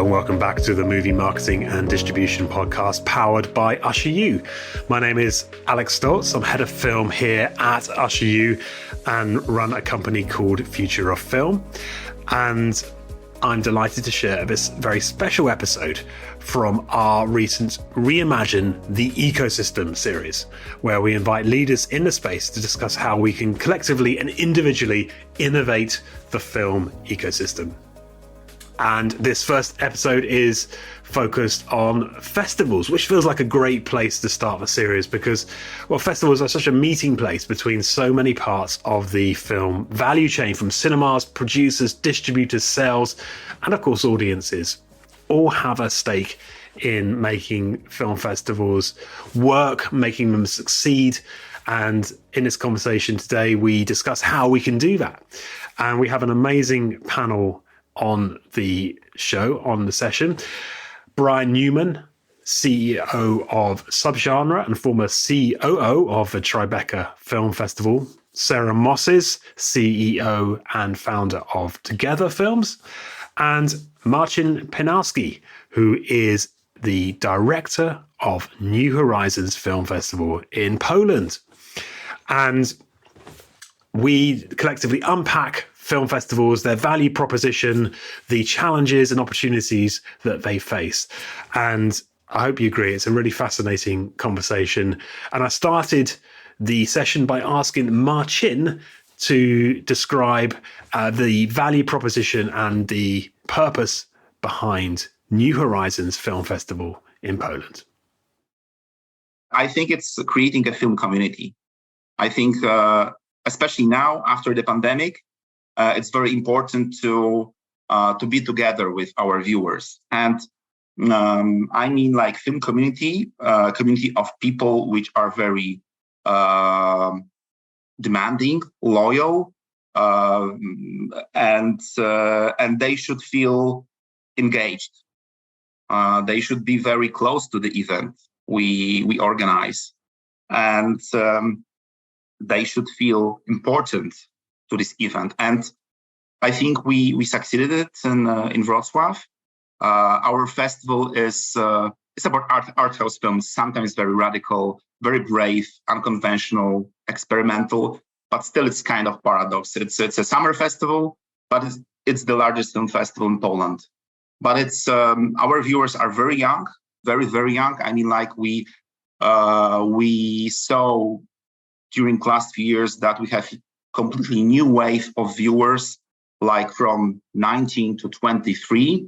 and welcome back to the Movie Marketing and Distribution Podcast powered by Usher U. My name is Alex Stoltz. I'm head of film here at Usher U and run a company called Future of Film. And I'm delighted to share this very special episode from our recent Reimagine the Ecosystem series, where we invite leaders in the space to discuss how we can collectively and individually innovate the film ecosystem. And this first episode is focused on festivals, which feels like a great place to start the series because, well, festivals are such a meeting place between so many parts of the film value chain, from cinemas, producers, distributors, sales, and of course audiences. All have a stake in making film festivals work, making them succeed. And in this conversation today, we discuss how we can do that. And we have an amazing panel on the show, on the session. Brian Newman, CEO of Subgenre and former COO of the Tribeca Film Festival. Sarah Mosses, CEO and founder of Together Films. And Marcin Pieńkowski, who is the director of New Horizons Film Festival in Poland. And we collectively unpack film festivals, their value proposition, the challenges and opportunities that they face. And I hope you agree, it's a really fascinating conversation. And I started the session by asking Marcin to describe the value proposition and the purpose behind New Horizons Film Festival in Poland. I think it's creating a film community. I think, especially now after the pandemic, it's very important to be together with our viewers. And I mean like film community of people which are very demanding, loyal, and they should feel engaged. They should be very close to the event we organize, and they should feel important to this event. And I think we succeeded it in Wroclaw. Our festival is it's about arthouse films, sometimes very radical, very brave, unconventional, experimental, but still it's kind of paradox. It's a summer festival, but it's the largest film festival in Poland. But it's our viewers are very young, very, very young. I mean, like we saw during the last few years that we have completely new wave of viewers, like from 19 to 23.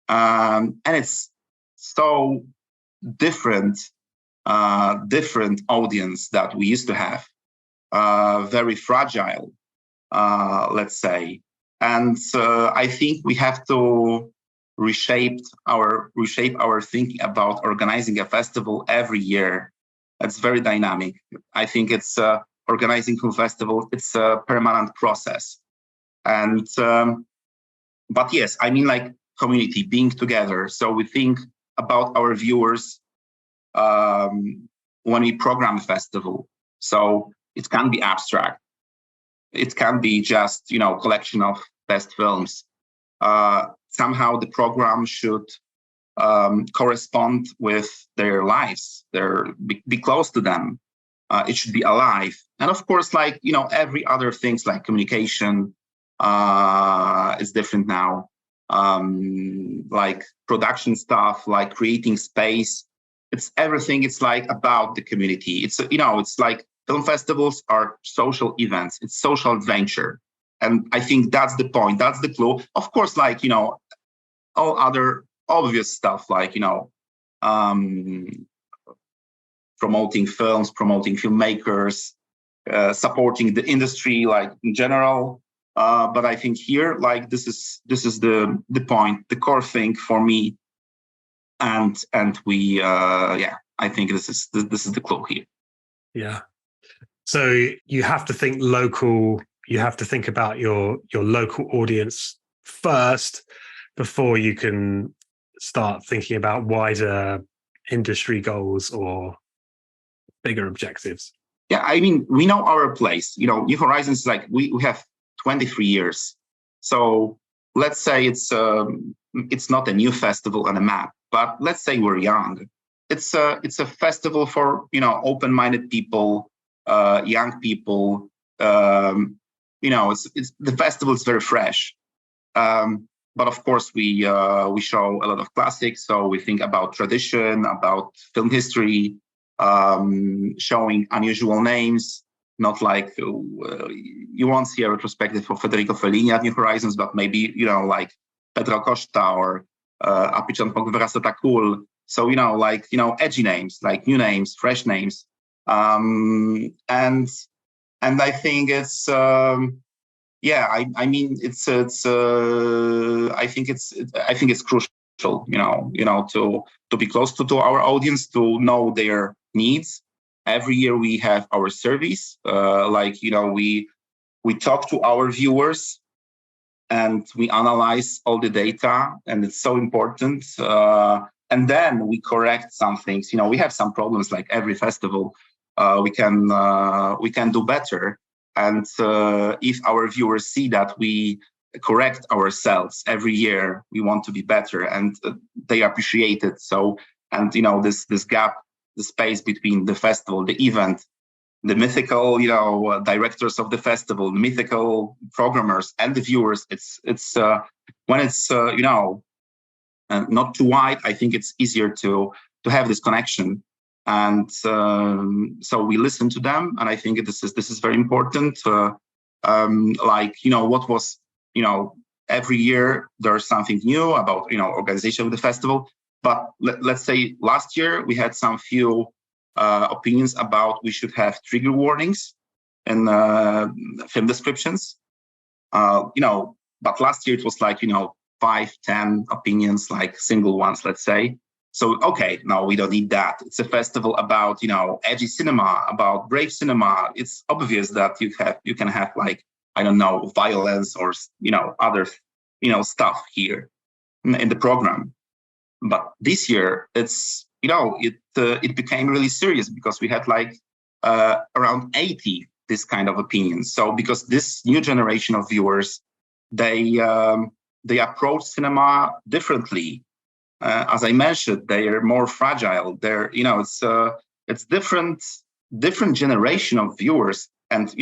And it's so different audience that we used to have, very fragile, let's say. And I think we have to reshape our thinking about organizing a festival every year. It's very dynamic. I think it's organizing film festival. It's a permanent process. And but yes, I mean like community being together. So we think about our viewers when we program a festival. So it can be abstract. It can be just, collection of best films. Somehow the program should correspond with their lives. Be close to them. It should be alive. And of course, like, every other things like communication is different now. Like production stuff, like creating space. It's everything. It's like about the community. It's, it's like film festivals are social events. It's social adventure. And I think that's the point. That's the clue. Of course, like, all other obvious stuff, like, promoting films, promoting filmmakers, supporting the industry, like in general. But I think here, like, this is the point, the core thing for me. And we, I think this is the clue here. Yeah. So you have to think local. You have to think about your local audience first before you can start thinking about wider industry goals or bigger objectives. Yeah, I mean, we know our place. New Horizons, like we have 23 years. So let's say it's it's not a new festival on a map, but let's say we're young. It's a festival for, open-minded people, young people. It's the festival is very fresh. But of course, we show a lot of classics. So we think about tradition, about film history, showing unusual names. Not like you won't see a retrospective for Federico Fellini at New Horizons, but maybe like Pedro Costa or A początku wyrasta ta kul. So edgy names, like new names, fresh names, and I think it's I think it's crucial, to be close to our audience, to know their needs. Every year we have our surveys, we talk to our viewers and we analyze all the data, and it's so important. And then we correct some things. We have some problems like every festival. We can do better. And if our viewers see that we correct ourselves every year, we want to be better, and they appreciate it. So, and this gap, the space between the festival, the event, the mythical, directors of the festival, the mythical programmers, and the viewers. It's when it's not too wide. I think it's easier to have this connection, and so we listen to them. And I think this is very important. What was every year there's something new about organization of the festival. But let's say last year we had some few opinions about we should have trigger warnings in film descriptions. But last year it was 5-10 opinions, like single ones, let's say. So okay, no, we don't need that. It's a festival about edgy cinema, about brave cinema. It's obvious that you can have violence or other stuff here in the program. But this year it's it became really serious, because we had around 80 this kind of opinions. So because this new generation of viewers, they approach cinema differently. As I mentioned, they are more fragile. They're it's different generation of viewers, and it's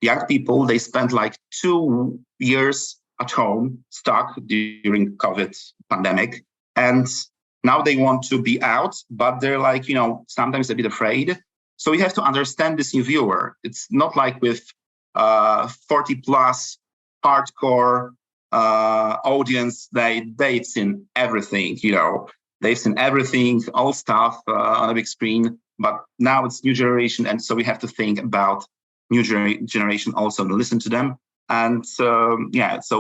young people. They spent 2 years at home, stuck during COVID pandemic, and now they want to be out, but they're sometimes a bit afraid. So we have to understand this new viewer. It's not like with 40 plus hardcore audience. They've seen everything, they've seen everything, all stuff on a big screen. But now it's new generation, and so we have to think about new generation also, and listen to them. And so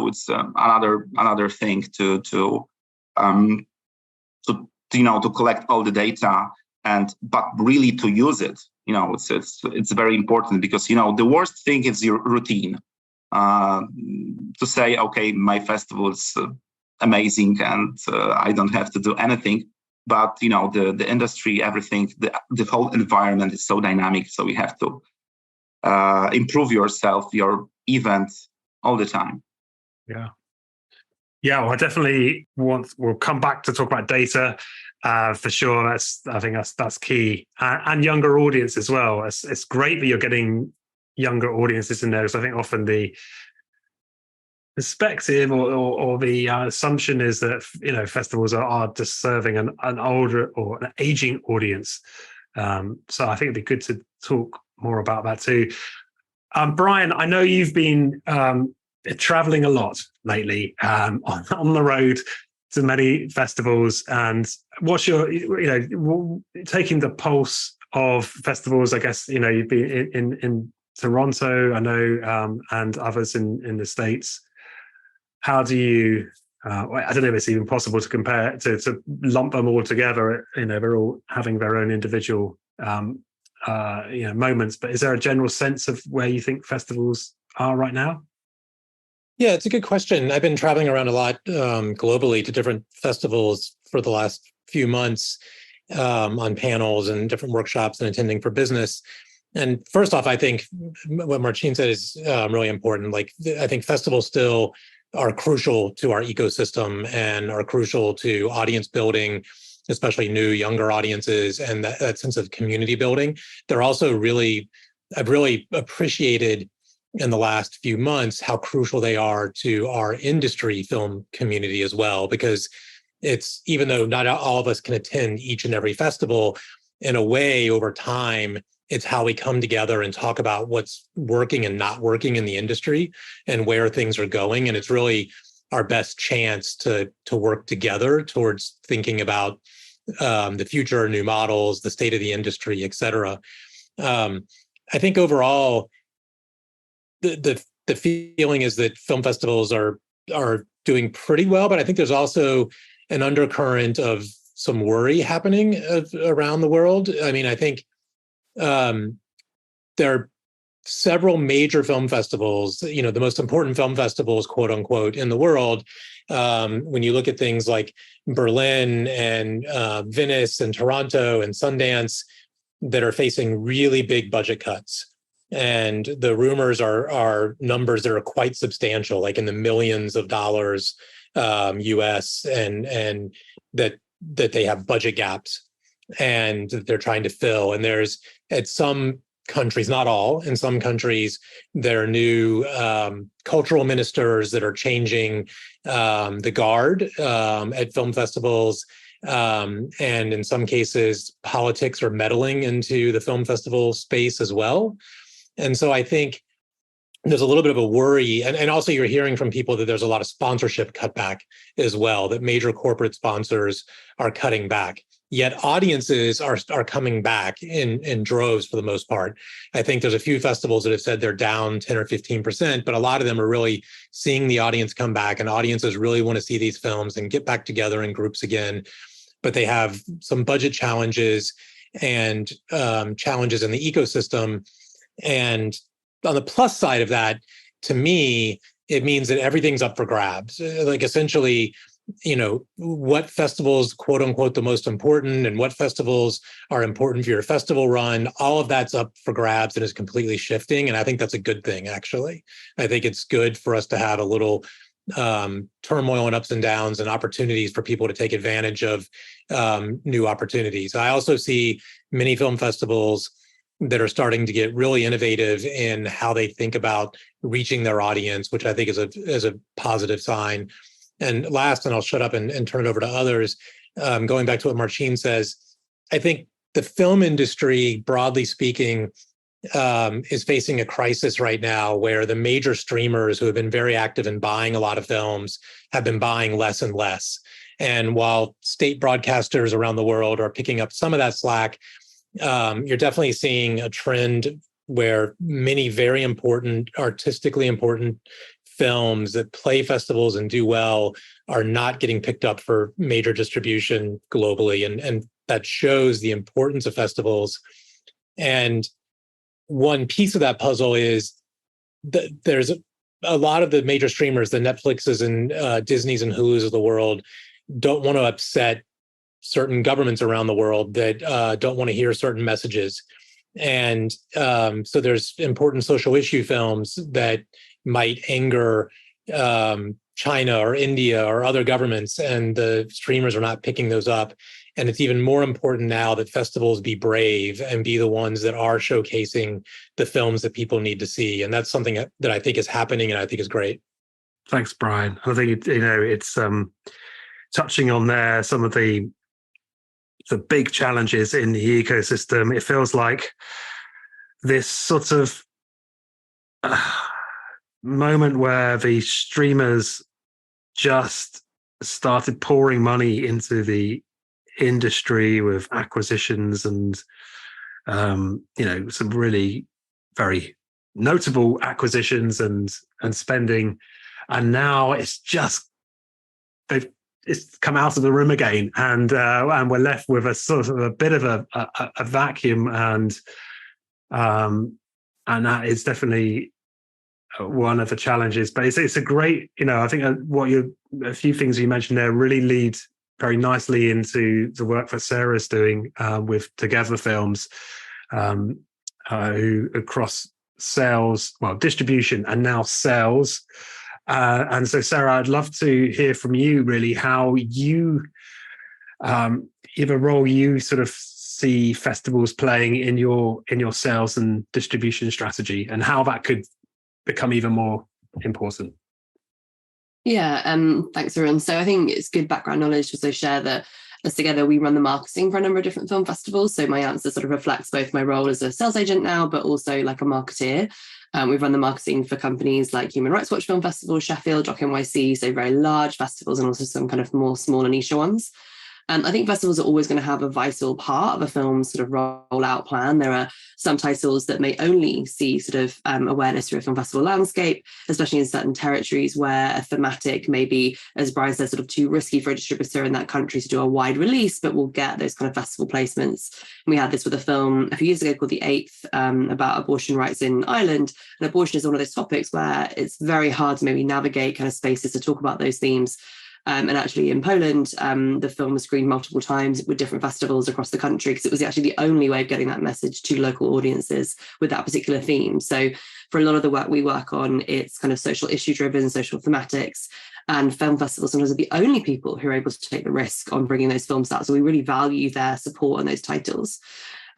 it's another thing to collect all the data, but really to use it. It's very important, because the worst thing is your routine. To say, okay, my festival is amazing and I don't have to do anything. But the industry, everything, the whole environment is so dynamic. So we have to improve yourself, your event, all the time. Yeah. Well, I definitely we'll come back to talk about data for sure. I think that's key, and younger audience as well. It's great that you're getting younger audiences in there, because I think often the perspective or the assumption is that festivals are just serving an older or an aging audience. So I think it'd be good to talk more about that too. Brian, I know you've been traveling a lot lately, on the road to many festivals, and what's your taking the pulse of festivals? I guess you've been in Toronto, I know, and others in the States. How do you? I don't know if it's even possible to compare to lump them all together. They're all having their own individual moments. But is there a general sense of where you think festivals are right now? Yeah, it's a good question. I've been traveling around a lot globally to different festivals for the last few months, on panels and different workshops and attending for business. And first off, I think what Marcin said is really important. I think festivals still are crucial to our ecosystem and are crucial to audience building, especially new, younger audiences, and that sense of community building. They're also I've really appreciated in the last few months how crucial they are to our industry film community as well, because it's, even though not all of us can attend each and every festival, in a way, over time, it's how we come together and talk about what's working and not working in the industry and where things are going. And it's really our best chance to work together towards thinking about the future, new models, the state of the industry, et cetera. I think overall, the feeling is that film festivals are doing pretty well, but I think there's also an undercurrent of some worry happening around the world. I mean, I think there are several major film festivals, the most important film festivals, quote unquote, in the world. When you look at things like Berlin and Venice and Toronto and Sundance, that are facing really big budget cuts. And the rumors are numbers that are quite substantial, like in the millions of dollars US, and that they have budget gaps and they're trying to fill. And there's, at some countries, not all, in some countries, there are new cultural ministers that are changing the guard at film festivals. And in some cases, politics are meddling into the film festival space as well. And so I think there's a little bit of a worry. And also you're hearing from people that there's a lot of sponsorship cutback as well, that major corporate sponsors are cutting back. Yet audiences are coming back in droves for the most part. I think there's a few festivals that have said they're down 10 or 15%, but a lot of them are really seeing the audience come back, and audiences really want to see these films and get back together in groups again. But they have some budget challenges and challenges in the ecosystem. And on the plus side of that, to me, it means that everything's up for grabs. Like essentially, what festivals, quote unquote, the most important, and what festivals are important for your festival run, all of that's up for grabs and is completely shifting. And I think that's a good thing, actually. I think it's good for us to have a little turmoil and ups and downs and opportunities for people to take advantage of new opportunities. I also see many film festivals that are starting to get really innovative in how they think about reaching their audience, which I think is a positive sign. And last, and I'll shut up and turn it over to others, going back to what Marcin says, I think the film industry, broadly speaking, is facing a crisis right now where the major streamers who have been very active in buying a lot of films have been buying less and less. And while state broadcasters around the world are picking up some of that slack, you're definitely seeing a trend where many very important, artistically important films that play festivals and do well are not getting picked up for major distribution globally. And that shows the importance of festivals. And one piece of that puzzle is that there's a lot of the major streamers, the Netflixes and Disneys and Hulus of the world, don't want to upset certain governments around the world that don't want to hear certain messages. And so there's important social issue films that might anger China or India or other governments, and the streamers are not picking those up. And it's even more important now that festivals be brave and be the ones that are showcasing the films that people need to see. And that's something that I think is happening and I think is great. Thanks, Brian. I think, it's touching on there some of the big challenges in the ecosystem. It feels like this sort of moment where the streamers just started pouring money into the industry with acquisitions and some really very notable acquisitions and spending, and now it's come out of the room again, and we're left with a sort of a bit of a vacuum, and that is definitely one of the challenges. But it's a great, I think a few things you mentioned there really lead very nicely into the work that Sarah's doing with Together Films, who across sales, distribution, and now sales, And so, Sarah, I'd love to hear from you, really, how you, if a role you sort of see festivals playing in your sales and distribution strategy, and how that could become even more important. Yeah, thanks, everyone. So I think it's good background knowledge to also share that as together we run the marketing for a number of different film festivals. So my answer sort of reflects both my role as a sales agent now, but also like a marketeer. We've run the marketing for companies like Human Rights Watch Film Festival, Sheffield DocNYC, so very large festivals, and also some kind of more smaller niche ones. I think festivals are always going to have a vital part of a film's sort of rollout plan. There are some titles that may only see sort of awareness through a film festival landscape, especially in certain territories where a thematic may be, as Brian said, sort of too risky for a distributor in that country to do a wide release, but will get those kind of festival placements. And we had this with a film a few years ago called The Eighth, about abortion rights in Ireland. And abortion is one of those topics where it's very hard to maybe navigate kind of spaces to talk about those themes. And actually in Poland, the film was screened multiple times with different festivals across the country because it was actually the only way of getting that message to local audiences with that particular theme. So for a lot of the work we work on, it's kind of social issue driven, social thematics, and film festivals sometimes are the only people who are able to take the risk on bringing those films out. So we really value their support on those titles.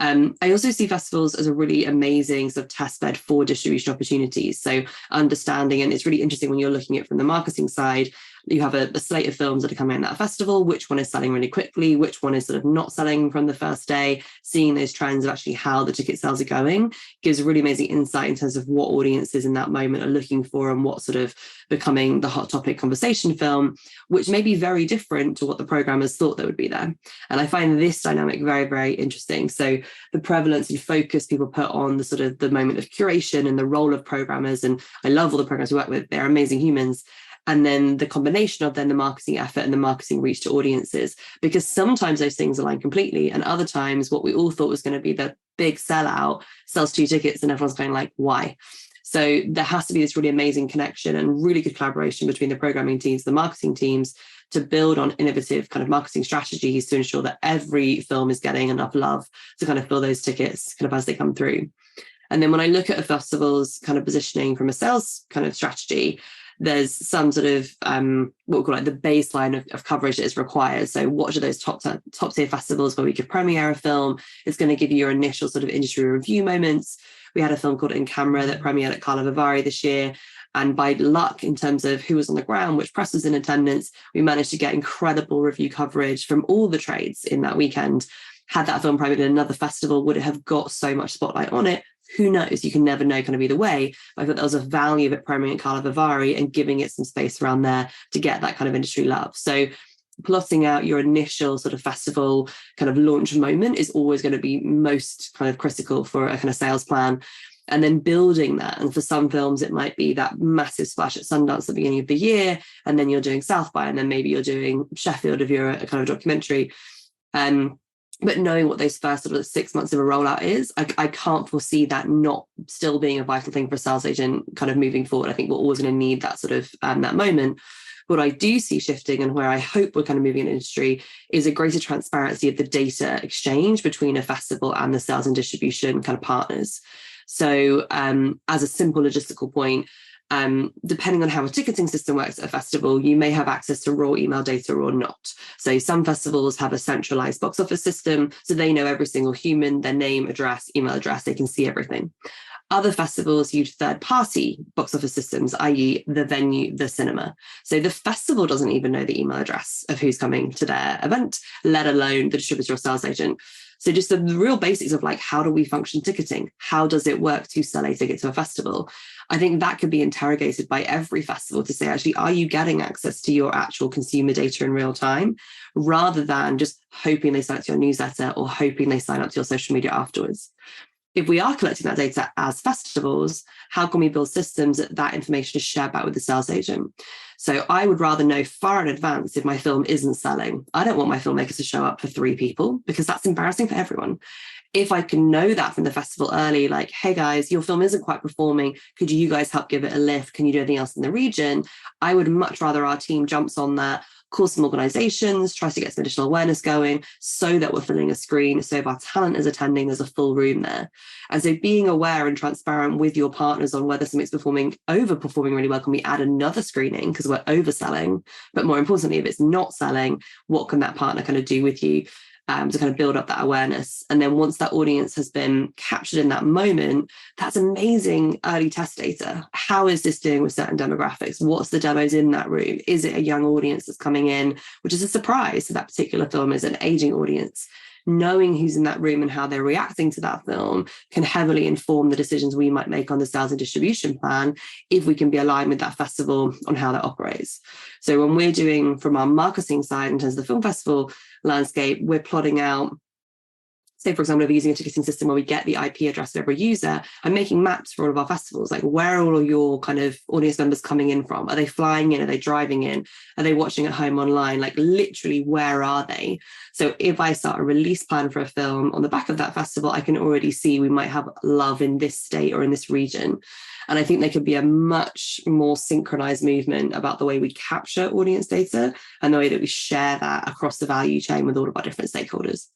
I also see festivals as a really amazing sort of test bed for distribution opportunities. So understanding, and it's really interesting when you're looking at it from the marketing side, you have a slate of films that are coming in at a festival, which one is selling really quickly, which one is sort of not selling from the first day, seeing those trends of actually how the ticket sales are going gives really amazing insight in terms of what audiences in that moment are looking for and what sort of becoming the hot topic conversation film, which may be very different to what the programmers thought that would be there. And I find this dynamic very, very interesting. So the prevalence and focus people put on the sort of the moment of curation and the role of programmers, and I love all the programmers we work with, they're amazing humans. And then the combination of then the marketing effort and the marketing reach to audiences, because sometimes those things align completely, and other times what we all thought was going to be the big sellout sells 2 tickets and everyone's going like, why? So there has to be this really amazing connection and really good collaboration between the programming teams, the marketing teams, to build on innovative kind of marketing strategies to ensure that every film is getting enough love to kind of fill those tickets kind of as they come through. And then when I look at a festival's kind of positioning from a sales kind of strategy, there's some sort of what we call like the baseline of coverage that is required. So what are those top tier festivals where we could premiere a film? It's going to give you your initial sort of industry review moments. We had a film called In Camera that premiered at Carlo Vivari this year. And by luck, in terms of who was on the ground, which press was in attendance, we managed to get incredible review coverage from all the trades in that weekend. Had that film premiered in another festival, would it have got so much spotlight on it? Who knows? You can never know kind of either way. But I thought there was a value of it premiering at Carlo Vivari and giving it some space around there to get that kind of industry love. So plotting out your initial sort of festival kind of launch moment is always going to be most kind of critical for a kind of sales plan. And then building that. And for some films, it might be that massive splash at Sundance at the beginning of the year. And then you're doing South by, and then maybe you're doing Sheffield if you're a kind of documentary. But knowing what those first sort of 6 months of a rollout is, I can't foresee that not still being a vital thing for a sales agent kind of moving forward. I think we're always going to need that sort of that moment. What I do see shifting, and where I hope we're kind of moving in industry, is a greater transparency of the data exchange between a festival and the sales and distribution kind of partners. So as a simple logistical point, depending on how a ticketing system works at a festival, you may have access to raw email data or not. So some festivals have a centralized box office system, so they know every single human, their name, address, email address, they can see everything. Other festivals use third-party box office systems, i.e. the venue, the cinema. So the festival doesn't even know the email address of who's coming to their event, let alone the distributor or sales agent. So just the real basics of like, how do we function ticketing? How does it work to sell a ticket to a festival? I think that could be interrogated by every festival to say, actually, are you getting access to your actual consumer data in real time, rather than just hoping they sign up to your newsletter or hoping they sign up to your social media afterwards? If we are collecting that data as festivals, how can we build systems that information is shared back with the sales agent? So I would rather know far in advance if my film isn't selling. I don't want my filmmakers to show up for 3 people because that's embarrassing for everyone. If I can know that from the festival early, like, hey guys, your film isn't quite performing, could you guys help give it a lift? Can you do anything else in the region? I would much rather our team jumps on that, calls some organizations, tries to get some additional awareness going so that we're filling a screen. So if our talent is attending, there's a full room there. And so being aware and transparent with your partners on whether something's overperforming really well, can we add another screening because we're overselling? But more importantly, if it's not selling, what can that partner kind of do with you to kind of build up that awareness? And then once that audience has been captured in that moment, that's amazing early test data. How is this doing with certain demographics? What's the demos in that room? Is it a young audience that's coming in, which is a surprise to that particular film? Is it an aging audience? Knowing who's in that room and how they're reacting to that film can heavily inform the decisions we might make on the sales and distribution plan if we can be aligned with that festival on how that operates. So when we're doing from our marketing side in terms of the film festival landscape, we're plotting out, say, for example, if we're using a ticketing system where we get the IP address of every user, I'm making maps for all of our festivals. Like, where are all of your kind of audience members coming in from? Are they flying in? Are they driving in? Are they watching at home online? Like, literally, where are they? So if I start a release plan for a film on the back of that festival, I can already see we might have love in this state or in this region. And I think there could be a much more synchronized movement about the way we capture audience data and the way that we share that across the value chain with all of our different stakeholders.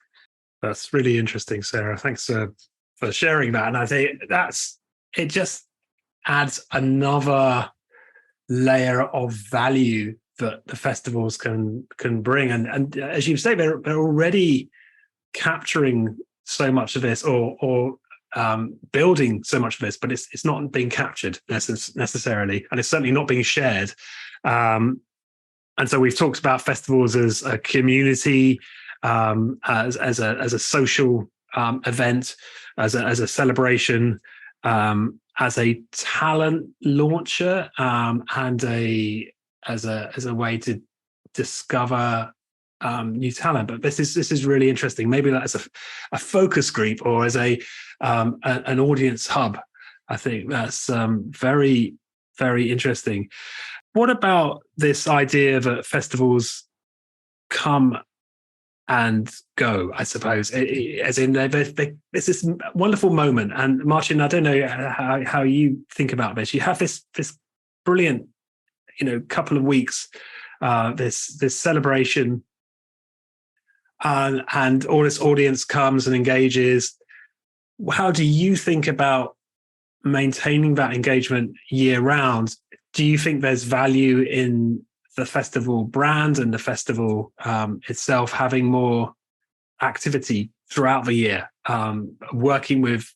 That's really interesting, Sarah. Thanks for sharing that. And I think it just adds another layer of value that the festivals can bring. And as you say, they're already capturing so much of this or building so much of this, but it's not being captured necessarily, and it's certainly not being shared. And so we've talked about festivals as a community, as a social event, as a celebration, as a talent launcher, and as a way to discover new talent. But this is really interesting. Maybe that's a focus group or as an audience hub. I think that's very, very interesting. What about this idea that festivals come and go, I suppose, as in it's this wonderful moment. And Marcin, I don't know how you think about this. You have this brilliant, couple of weeks, this celebration, and all this audience comes and engages. How do you think about maintaining that engagement year round? Do you think there's value in the festival brand and the festival itself having more activity throughout the year, working with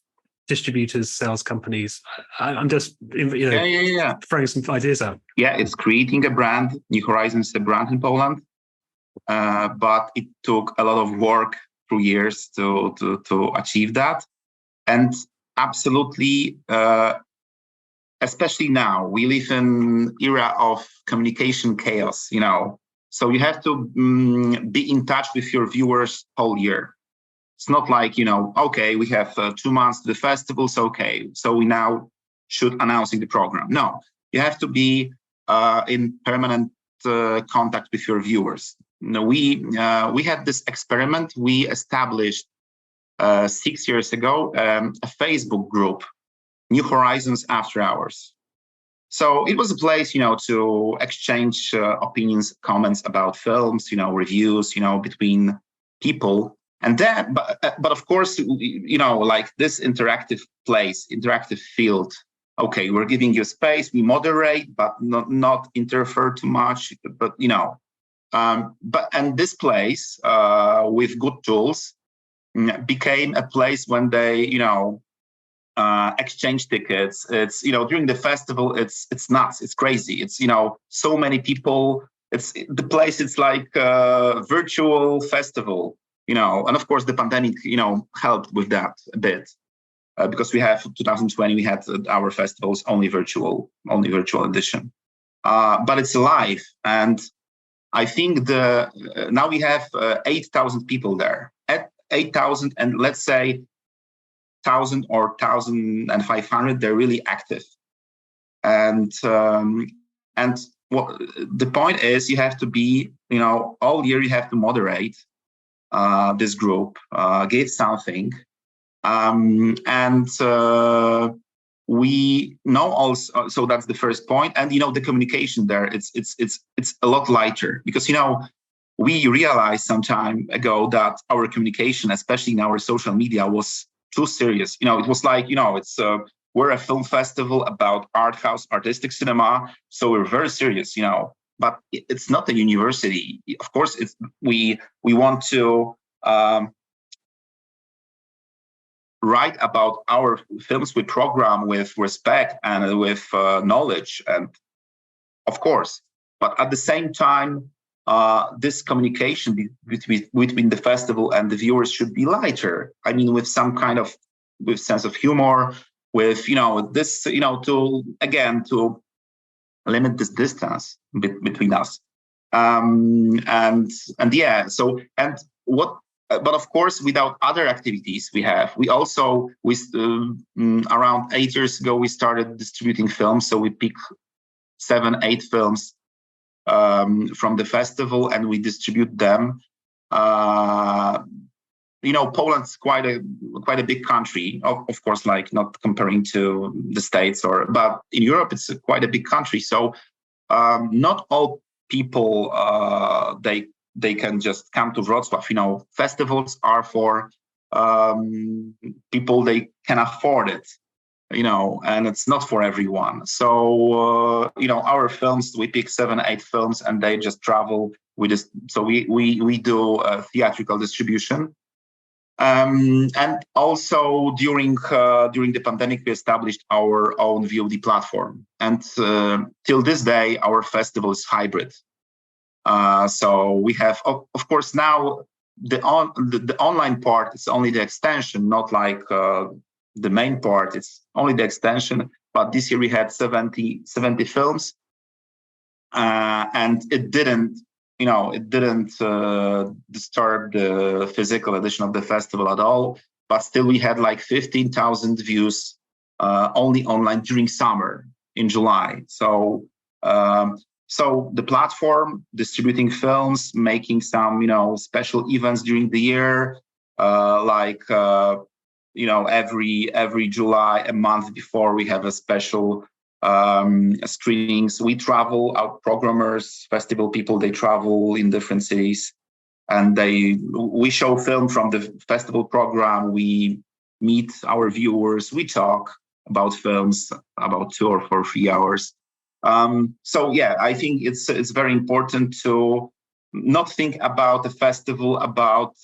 distributors, sales companies? I'm just throwing some ideas out. Yeah, it's creating a brand. New Horizons is a brand in Poland, but it took a lot of work through years to achieve that. And absolutely, especially now, we live in an era of communication chaos, so you have to be in touch with your viewers all year. It's not like, okay, we have 2 months to the festivals, okay, so we now should announcing the program. No, you have to be in permanent contact with your viewers. We had this experiment. We established 6 years ago a Facebook group, New Horizons After Hours. So it was a place, to exchange opinions, comments about films, reviews, between people. And then, but of course, like this interactive place, interactive field. Okay, we're giving you space, we moderate, but not interfere too much. But and this place with good tools became a place when they, exchange tickets. It's, during the festival, it's nuts, it's crazy. It's, so many people. It's the place. It's like a virtual festival, and of course the pandemic, helped with that a bit. Because we have 2020, we had our festivals only virtual edition, but it's alive, and I think now we have 8,000 people there. At 8,000, and let's say 1,000 or 1,500, they're really active, and what the point is, you have to be, all year you have to moderate this group, give something. And we know also, so that's the first point. And, the communication there, it's a lot lighter because, we realized some time ago that our communication, especially in our social media, was too serious. It was like, we're a film festival about art house, artistic cinema. So we're very serious, but it's not a university. Of course, we want to write about our films we program with respect and with knowledge, and of course, but at the same time, this communication between the festival and the viewers should be lighter. I mean, with some kind of with sense of humor, with this to limit this distance between us, and yeah. So and what. But of course, without other activities we also around 8 years ago, we started distributing films. So we pick 7-8 films from the festival and we distribute them. Poland's quite a big country, of course, like not comparing to the States but in Europe, it's quite a big country. So not all people, they can just come to Wrocław. Festivals are for people they can afford it, and it's not for everyone. So, our films, we pick 7-8 films and they just travel. We do theatrical distribution. And also during the pandemic, we established our own VOD platform. And till this day, our festival is hybrid. So we have, of course, now the online part is only the extension, not like the main part. It's only the extension. But this year we had 70 films, and it didn't disturb the physical edition of the festival at all. But still, we had like 15,000 views only online during summer in July. So the platform distributing films, making some, special events during the year, every July, a month before, we have a special screenings. We travel, our programmers, festival people, they travel in different cities, and we show film from the festival program. We meet our viewers. We talk about films about 2 or 3 hours. So yeah, I think it's very important to not think about the festival about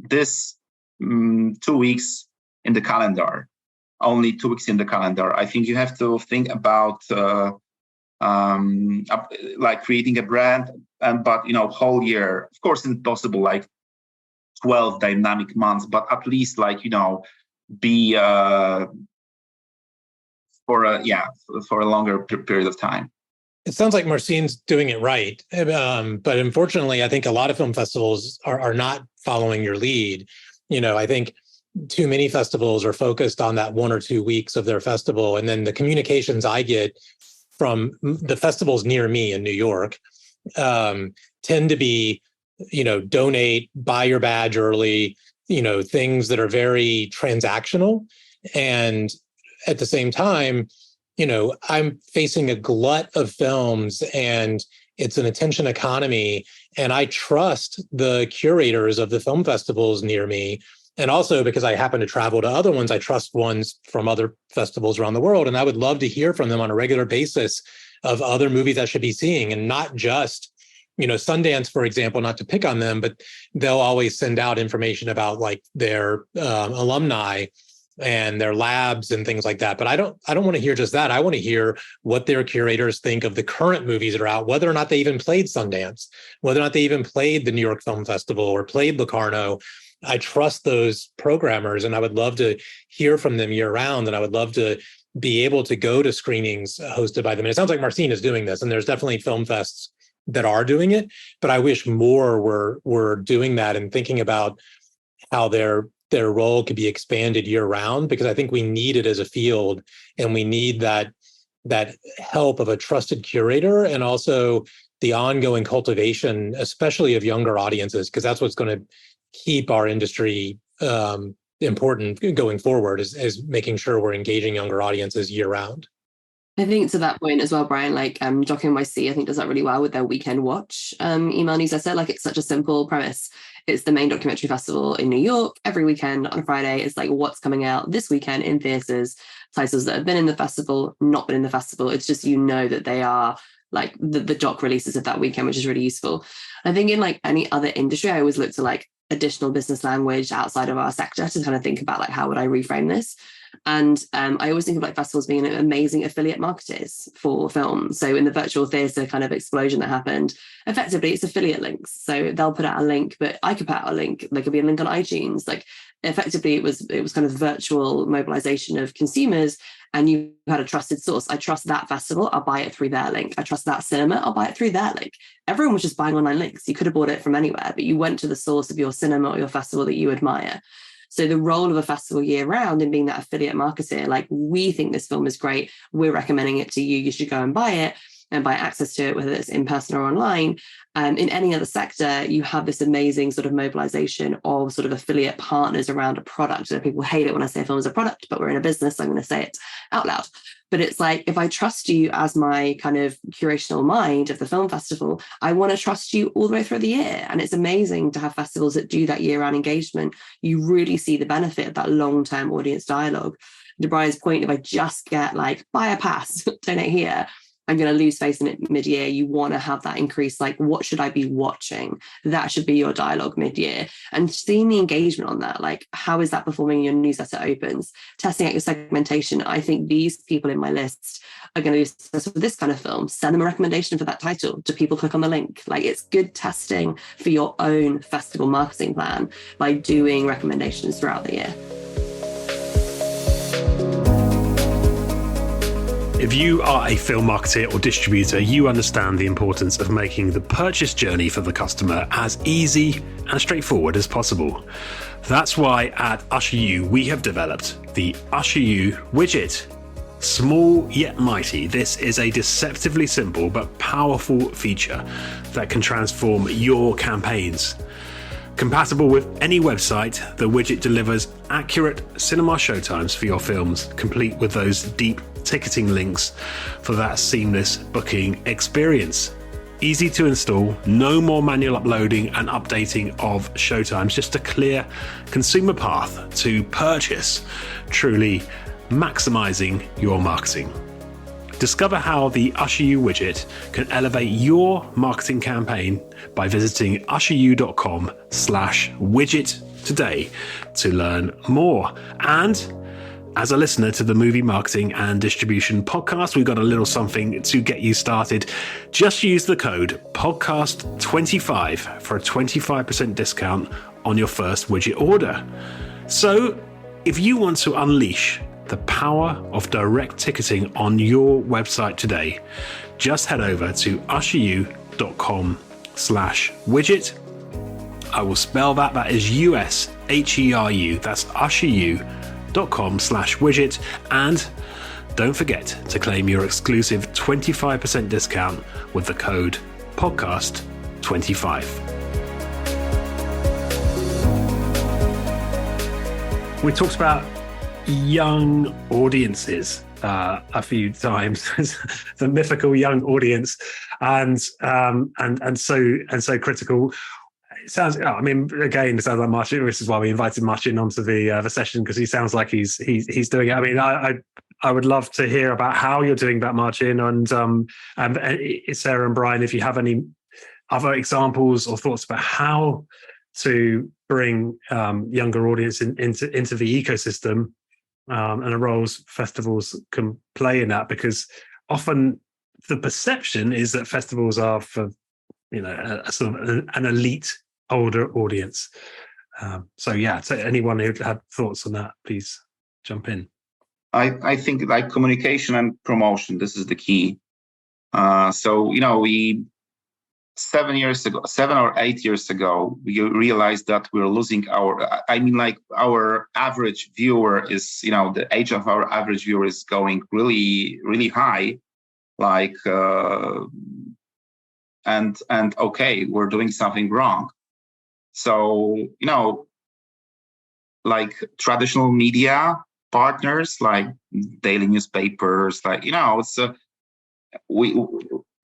this 2 weeks in the calendar, only 2 weeks in the calendar. I think you have to think about like creating a brand, but whole year. Of course, it's possible like 12 dynamic months, but at least be for a longer period of time. It sounds like Marcin's doing it right. But unfortunately, I think a lot of film festivals are not following your lead. I think too many festivals are focused on that 1 or 2 weeks of their festival. And then the communications I get from the festivals near me in New York tend to be, donate, buy your badge early, things that are very transactional. And at the same time, I'm facing a glut of films and it's an attention economy. And I trust the curators of the film festivals near me. And also because I happen to travel to other ones, I trust ones from other festivals around the world. And I would love to hear from them on a regular basis of other movies I should be seeing, and not just, Sundance, for example, not to pick on them, but they'll always send out information about like their alumni and their labs and things like that. But I don't want to hear just that. I want to hear what their curators think of the current movies that are out, whether or not they even played Sundance, whether or not they even played the New York Film Festival or played Locarno. I trust those programmers, and I would love to hear from them year round. And I would love to be able to go to screenings hosted by them. And it sounds like Marcin is doing this, and there's definitely film fests that are doing it, but I wish more were doing that and thinking about how their role could be expanded year round, because I think we need it as a field, and we need that help of a trusted curator, and also the ongoing cultivation, especially of younger audiences, because that's what's going to keep our industry important going forward is making sure we're engaging younger audiences year round. I think to that point as well, Brian, like Doc NYC, I think does that really well with their weekend watch email newsletter. Like it's such a simple premise. It's the main documentary festival in New York every weekend on a Friday. It's like what's coming out this weekend in theaters, titles that have been in the festival, not been in the festival. It's just, that they are like the doc releases of that weekend, which is really useful. I think in like any other industry, I always look to like additional business language outside of our sector to kind of think about like how would I reframe this. And I always think of like festivals being amazing affiliate marketers for film. So in the virtual theatre kind of explosion that happened, effectively it's affiliate links. So they'll put out a link, but I could put out a link. There could be a link on iTunes. Like effectively it was kind of virtual mobilization of consumers, and you had a trusted source. I trust that festival, I'll buy it through their link. I trust that cinema, I'll buy it through their link. Everyone was just buying online links. You could have bought it from anywhere, but you went to the source of your cinema or your festival that you admire. So the role of a festival year round in being that affiliate marketer, like we think this film is great, we're recommending it to you, you should go and buy it and buy access to it, whether it's in person or online. In any other sector, you have this amazing sort of mobilization of sort of affiliate partners around a product. So people hate it when I say film is a product, but we're in a business, so I'm going to say it out loud. But it's like, if I trust you as my kind of curational mind of the film festival, I want to trust you all the way through the year. And it's amazing to have festivals that do that year-round engagement. You really see the benefit of that long-term audience dialogue. To Brian's point, if I just get like, buy a pass, donate here, I'm going to lose face in it mid-year. You want to have that increase, like, what should I be watching? That should be your dialogue mid-year. And seeing the engagement on that, like, how is that performing in your newsletter opens? Testing out your segmentation. I think these people in my list are going to be successful with this kind of film. Send them a recommendation for that title. Do people click on the link? Like, it's good testing for your own festival marketing plan by doing recommendations throughout the year. If you are a film marketer or distributor, you understand the importance of making the purchase journey for the customer as easy and straightforward as possible. That's why at Usher U, we have developed the Usher U widget. Small yet mighty, this is a deceptively simple but powerful feature that can transform your campaigns. Compatible with any website, the widget delivers accurate cinema showtimes for your films, complete with those deep ticketing links for that seamless booking experience. Easy to install, no more manual uploading and updating of showtimes, just a clear consumer path to purchase, truly maximizing your marketing. Discover how the Usher U widget can elevate your marketing campaign by visiting usheru.com/widget today to learn more. And as a listener to the Movie Marketing and Distribution podcast, we've got a little something to get you started. Just use the code podcast25 for a 25% discount on your first widget order. So if you want to unleash the power of direct ticketing on your website today, just head over to usheru.com/widget. I will spell that. That is USHERU. That's usheru.com/widget. And don't forget to claim your exclusive 25% discount with the code podcast25. We talked about young audiences a few times, the mythical young audience, and so critical. It sounds, I mean, again, it sounds like Marcin. This is why we invited Marcin onto the session, because he sounds like he's doing it. I mean, I would love to hear about how you're doing that, Marcin, and Sarah and Brian, if you have any other examples or thoughts about how to bring younger audience into the ecosystem, and the roles festivals can play in that, because often the perception is that festivals are for, a sort of an elite older audience. So anyone who had thoughts on that, please jump in. I think like communication and promotion, this is the key. We 7 or 8 years ago, we realized that we're losing our average viewer is, the age of our average viewer is going really, really high. And okay, we're doing something wrong. So, like traditional media partners, like daily newspapers, like, it's we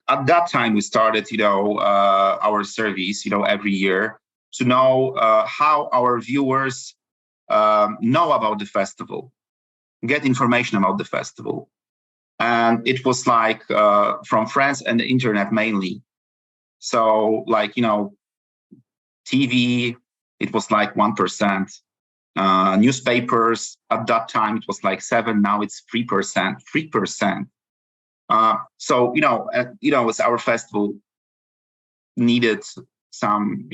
at that time we started, our surveys, every year to know how our viewers know about the festival, get information about the festival. And it was like from friends and the internet mainly. So like, TV, it was like 1%. Newspapers, at that time, it was like 7%. Now it's 3%. 3%. So, it's our festival needed some,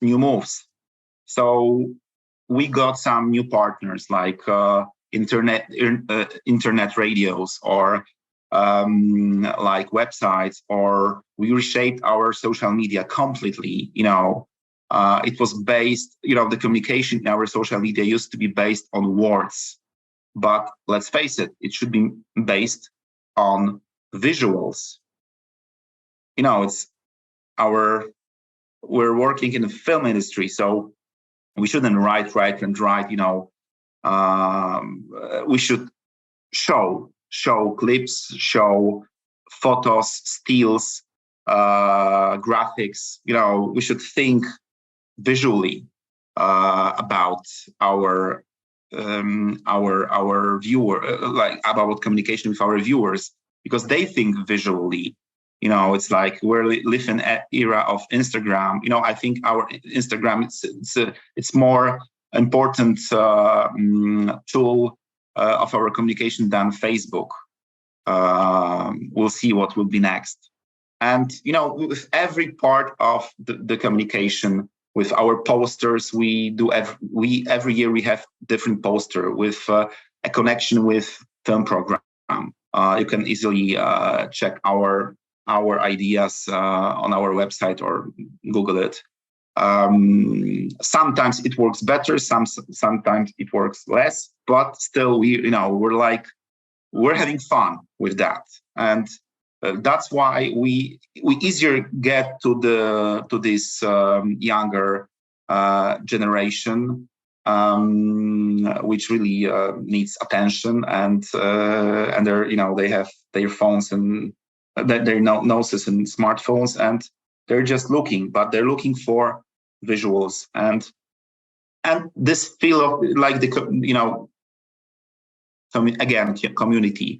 new moves. So we got some new partners like internet radios or like websites, or we reshaped our social media completely. It was based, the communication in our social media used to be based on words, but let's face it, it should be based on visuals. We're working in the film industry, so we shouldn't write. We should show clips, show photos, stills, graphics. We should think visually about our viewer, like about communication with our viewers, because they think visually. It's like we're living an era of Instagram. I think our Instagram it's more important tool of our communication than Facebook. We'll see what will be next. And with every part of the communication, with our posters, every year we have different poster with a connection with film program. You can easily check our ideas on our website or Google it. Sometimes it works better, sometimes it works less, but still we're having fun with that, and that's why we easier get to this younger generation, which really needs attention, and they have their phones and their noses and smartphones, and they're just looking for visuals and this feel of like community.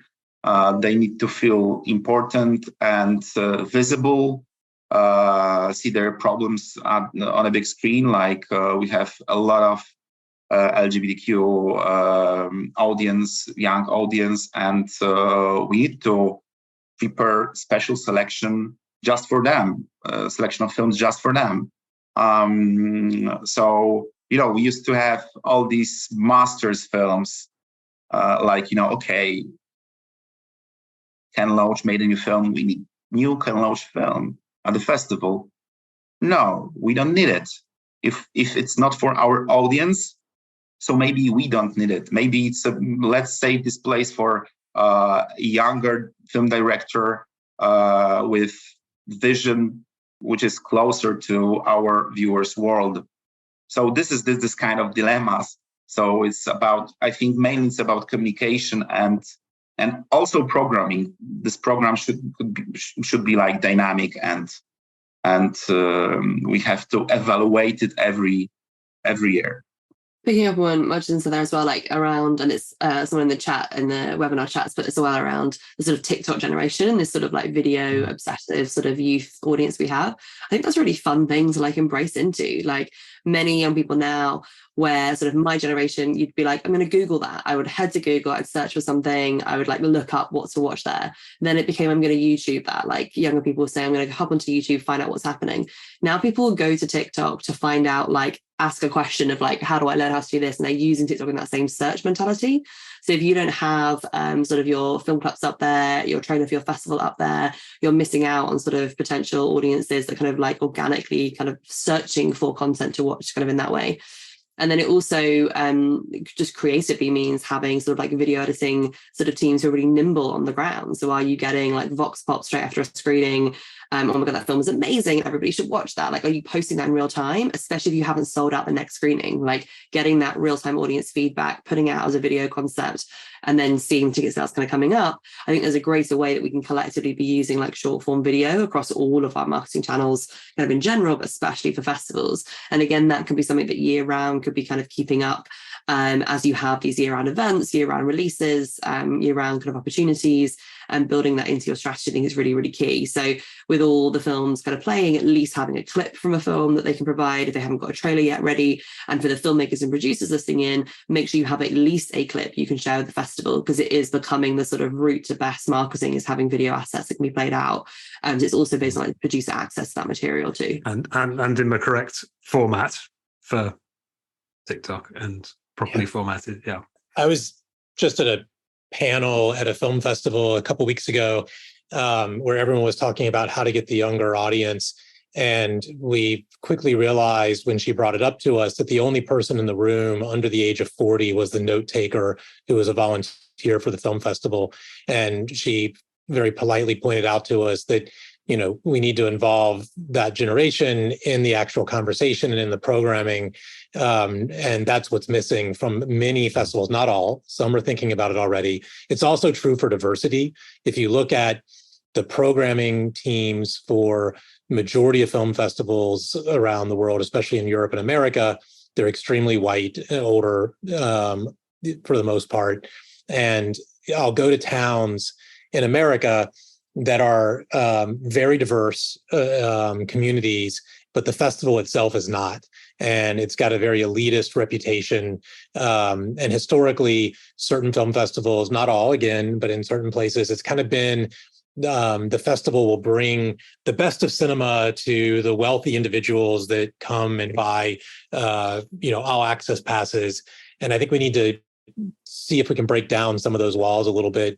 They need to feel important and visible, see their problems on a big screen. Like we have a lot of LGBTQ audience, young audience, and we need to prepare special selection just for them, selection of films just for them. So, we used to have all these masters films, okay, Ken Loach made a new film, we need new Ken Loach film at the festival. No, we don't need it. If it's not for our audience, so maybe we don't need it. Maybe it's let's save this place for a younger film director with vision which is closer to our viewers' world. So this is this kind of dilemmas. So it's about, I think mainly it's about communication and also programming. This program should be like dynamic and we have to evaluate it every year. Picking up on Marcin said there as well, like around, and it's someone in the chat, in the webinar chats, but as well around the sort of TikTok generation, this sort of like video obsessive sort of youth audience we have. I think that's a really fun thing to like embrace into. Like many young people now, where sort of my generation, you'd be like, I'm going to Google that. I would head to Google, I'd search for something, I would like look up what to watch there. Then it became, I'm going to YouTube that. Like younger people say, I'm going to hop onto YouTube, find out what's happening. Now people go to TikTok to find out, like ask a question of like, how do I learn how to do this? And they're using TikTok in that same search mentality. So if you don't have sort of your film clubs up there, your trailer for your festival up there, you're missing out on sort of potential audiences that kind of like organically kind of searching for content to watch kind of in that way. And then it also just creatively means having sort of like video editing sort of teams who are really nimble on the ground. So are you getting like vox pop straight after a screening oh my God, that film is amazing, everybody should watch that. Like, are you posting that in real time, especially if you haven't sold out the next screening? Like, getting that real-time audience feedback, putting it out as a video concept, and then seeing ticket sales kind of coming up. I think there's a greater way that we can collectively be using like short form video across all of our marketing channels kind of in general, but especially for festivals. And again, that can be something that year round could be kind of keeping up as you have these year-round events, year-round releases, year-round kind of opportunities, and building that into your strategy, I think, is really, really key. So with all the films kind of playing, at least having a clip from a film that they can provide if they haven't got a trailer yet ready. And for the filmmakers and producers listening in, make sure you have at least a clip you can share with the festival, because it is becoming the sort of route to best marketing, is having video assets that can be played out. And it's also based on like producer access to that material too. And in the correct format for TikTok and properly formatted. Yeah. I was just at a panel at a film festival a couple weeks ago where everyone was talking about how to get the younger audience. And we quickly realized when she brought it up to us that the only person in the room under the age of 40 was the note taker, who was a volunteer for the film festival. And she very politely pointed out to us that, you know, we need to involve that generation in the actual conversation and in the programming. And that's what's missing from many festivals, not all. Some are thinking about it already. It's also true for diversity. If you look at the programming teams for majority of film festivals around the world, especially in Europe and America, they're extremely white and older for the most part. And I'll go to towns in America that are very diverse communities, but the festival itself is not. And it's got a very elitist reputation. And historically, certain film festivals, not all again, but in certain places, it's kind of been the festival will bring the best of cinema to the wealthy individuals that come and buy, all access passes. And I think we need to see if we can break down some of those walls a little bit.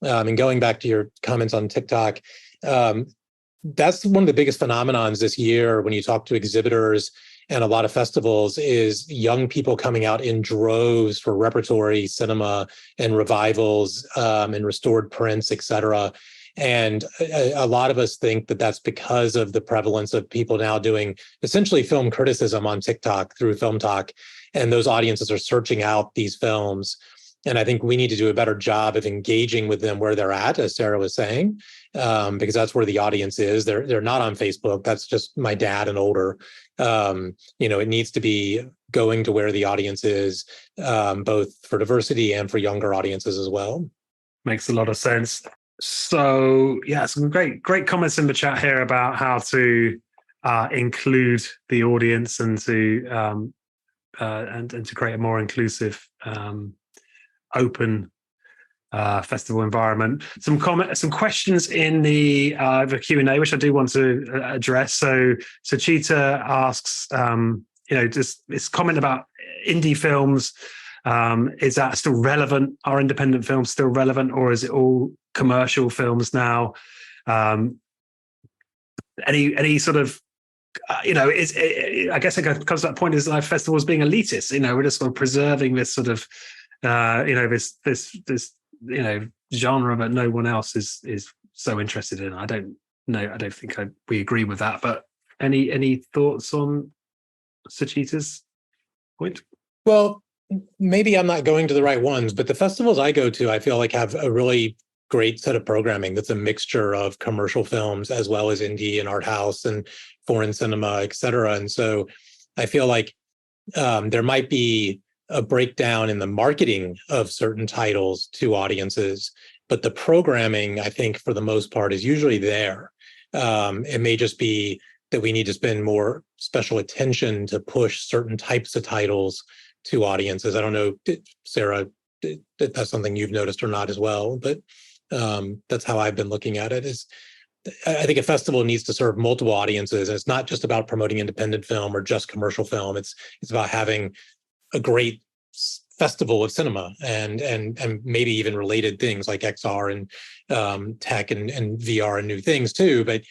And going back to your comments on TikTok, that's one of the biggest phenomenons this year when you talk to exhibitors and a lot of festivals is young people coming out in droves for repertory cinema and revivals and restored prints, et cetera. And a lot of us think that that's because of the prevalence of people now doing essentially film criticism on TikTok through Film Talk. And those audiences are searching out these films. And I think we need to do a better job of engaging with them where they're at, as Sarah was saying, because that's where the audience is. They're not on Facebook. That's just my dad and older. It needs to be going to where the audience is, both for diversity and for younger audiences as well. Makes a lot of sense. So yeah, some great comments in the chat here about how to include the audience and to create a more inclusive, open festival environment. Some questions in the Q&A, which I do want to address. So Cheetah asks, just this comment about indie films. Is that still relevant? Are independent films still relevant, or is it all commercial films now? Any sort of, I guess it comes to that point, is like festivals being elitist. We're just sort of preserving this sort of, this genre that no one else is so interested in. I don't think we agree with that. But any thoughts on Suchita's point? Well, maybe I'm not going to the right ones, but the festivals I go to, I feel like have a really great set of programming that's a mixture of commercial films as well as indie and art house and foreign cinema, et cetera. And so I feel like there might be a breakdown in the marketing of certain titles to audiences, but the programming, I think, for the most part, is usually there. It may just be that we need to spend more special attention to push certain types of titles to audiences. I don't know, Sarah, if that's something you've noticed or not as well, but that's how I've been looking at it. I think a festival needs to serve multiple audiences. And it's not just about promoting independent film or just commercial film. It's about having a great festival of cinema and maybe even related things like XR and tech and VR and new things too, but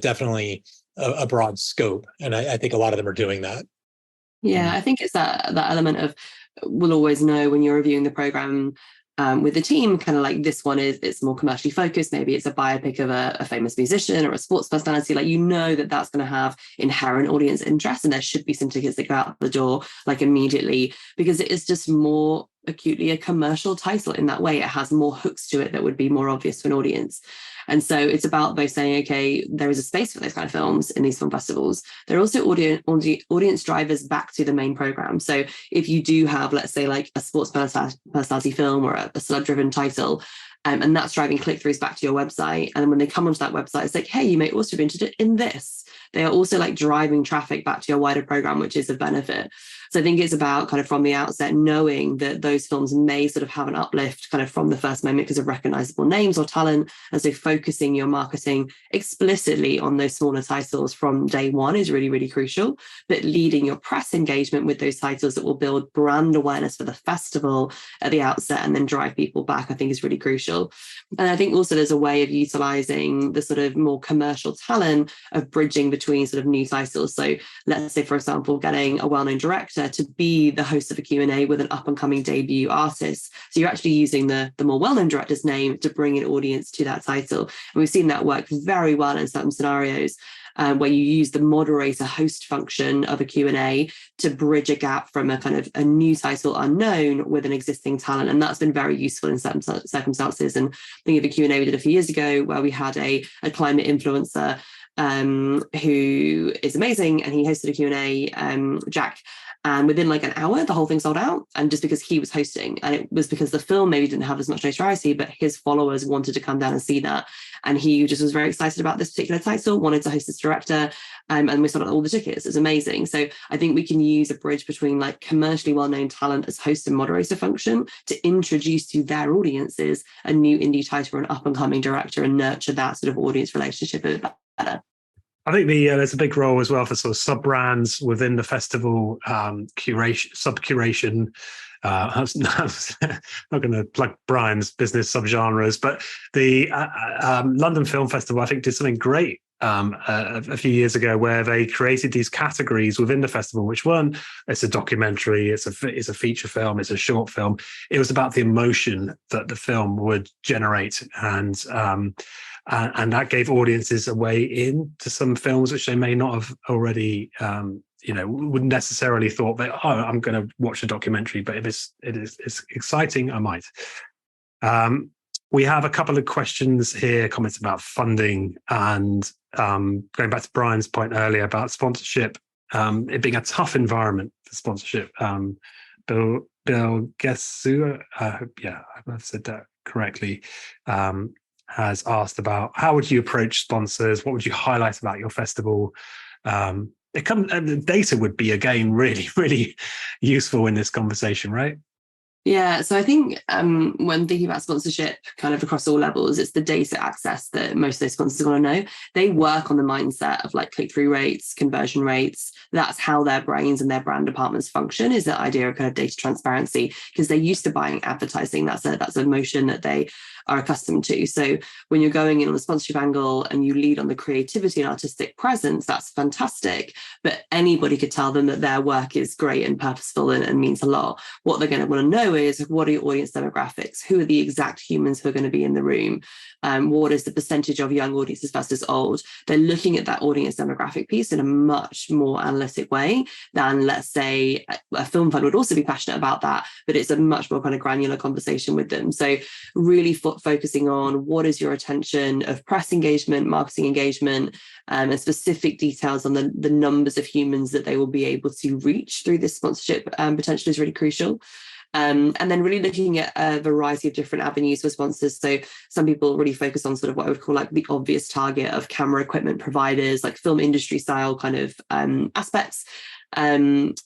definitely a broad scope. And I think a lot of them are doing that. Yeah, I think it's that element of, we'll always know when you're reviewing the program with the team, kind of like this one it's more commercially focused. Maybe it's a biopic of a famous musician or a sports personality. Like, you know that's going to have inherent audience interest, and there should be some tickets that go out the door like immediately, because it is just more acutely a commercial title in that way. It has more hooks to it that would be more obvious to an audience. And so it's about both saying, okay, there is a space for those kind of films in these film festivals. There are also audience drivers back to the main program. So if you do have, let's say, like a sports personality film or a celeb-driven title, and that's driving click-throughs back to your website, and then when they come onto that website, it's like, hey, you may also be interested in this. They are also like driving traffic back to your wider program, which is a benefit. So I think it's about kind of from the outset knowing that those films may sort of have an uplift kind of from the first moment because of recognizable names or talent. And so focusing your marketing explicitly on those smaller titles from day one is really, really crucial. But leading your press engagement with those titles that will build brand awareness for the festival at the outset and then drive people back, I think is really crucial. And I think also there's a way of utilizing the sort of more commercial talent of bridging between sort of new titles. So let's say, for example, getting a well-known director to be the host of a Q&A with an up-and-coming debut artist. So you're actually using the more well-known director's name to bring an audience to that title. And we've seen that work very well in certain scenarios where you use the moderator host function of a Q&A to bridge a gap from a kind of a new title unknown with an existing talent. And that's been very useful in certain circumstances. And thinking of a Q&A we did a few years ago where we had a climate influencer who is amazing, and he hosted a Q&A, Jack. And within like an hour, the whole thing sold out. And just because he was hosting, and it was because the film maybe didn't have as much notoriety, but his followers wanted to come down and see that. And he just was very excited about this particular title, wanted to host this director, and we sold out all the tickets. It's amazing. So I think we can use a bridge between like commercially well-known talent as host and moderator function to introduce to their audiences a new indie title or an up-and-coming director and nurture that sort of audience relationship a bit better. I think there's a big role as well for sort of sub-brands within the festival, curation, sub-curation. I'm not going to plug Brian's business subgenres, but the London Film Festival, I think, did something great a few years ago where they created these categories within the festival, which weren't, it's a documentary, it's a feature film, it's a short film. It was about the emotion that the film would generate, and that gave audiences a way in to some films which they may not have already, wouldn't necessarily thought that, oh, I'm going to watch a documentary, but if it's exciting, I might. We have a couple of questions here, comments about funding, and going back to Brian's point earlier about sponsorship, it being a tough environment for sponsorship. Bill Gessu, I've said that correctly, has asked about how would you approach sponsors? What would you highlight about your festival? The data would be, again, really, really useful in this conversation, right? Yeah, so I think when thinking about sponsorship kind of across all levels, it's the data access that most of those sponsors want to know. They work on the mindset of like click-through rates, conversion rates. That's how their brains and their brand departments function, is the idea of kind of data transparency, because they're used to buying advertising. That's a motion that they are accustomed to. So when you're going in on the sponsorship angle and you lead on the creativity and artistic presence, that's fantastic. But anybody could tell them that their work is great and purposeful and means a lot. What they're going to want to know is, what are your audience demographics? Who are the exact humans who are going to be in the room? What is the percentage of young audiences versus old? They're looking at that audience demographic piece in a much more analytic way than, let's say, a film fund would also be passionate about that, but it's a much more kind of granular conversation with them. So really focusing on what is your attention of press engagement, marketing engagement, and specific details on the numbers of humans that they will be able to reach through this sponsorship potential is really crucial. And then really looking at a variety of different avenues for sponsors. So some people really focus on sort of what I would call like the obvious target of camera equipment providers, like film industry style kind of aspects. And